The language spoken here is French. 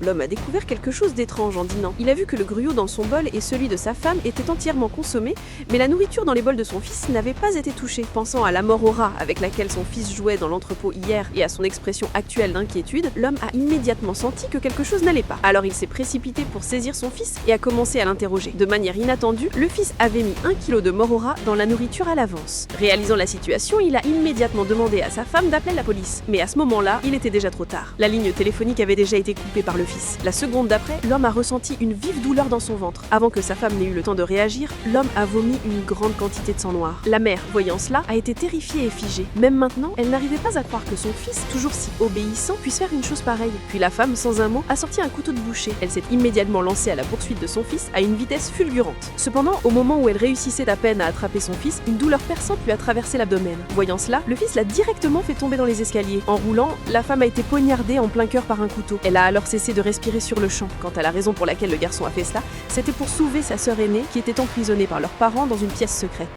L'homme a découvert quelque chose d'étrange en dînant. Il a vu que le gruau dans son bol et celui de sa femme étaient entièrement consommés, mais la nourriture dans les bols de son fils n'avait pas été touchée. Pensant à la mort au rat avec laquelle son fils jouait dans l'entrepôt hier et à son expression actuelle d'inquiétude, l'homme a immédiatement senti que quelque chose n'allait pas. Alors il s'est précipité pour saisir son fils et a commencé à l'interroger. De manière inattendue, le fils avait mis 1 kilo de mort au rat dans la nourriture à l'avance. Réalisant la situation, il a immédiatement demandé à sa femme d'appeler la police. Mais à ce moment-là, il était déjà trop tard. La ligne téléphonique avait déjà été coupée par le fils. La seconde d'après, l'homme a ressenti une vive douleur dans son ventre. Avant que sa femme n'ait eu le temps de réagir, l'homme a vomi une grande quantité de sang noir. La mère, voyant cela, a été terrifiée et figée. Même maintenant, elle n'arrivait pas à croire que son fils, toujours si obéissant, puisse faire une chose pareille. Puis la femme, sans un mot, a sorti un couteau de boucher. Elle s'est immédiatement lancée à la poursuite de son fils à une vitesse fulgurante. Cependant, au moment où elle réussissait à peine à attraper son fils, une douleur perçante lui a traversé l'abdomen. Voyant cela, le fils l'a directement fait tomber dans les escaliers. En roulant, la femme a été poignardée en plein cœur par un couteau. Elle a alors cessé de respirer sur le champ. Quant à la raison pour laquelle le garçon a fait cela, c'était pour sauver sa sœur aînée qui était emprisonnée par leurs parents dans une pièce secrète.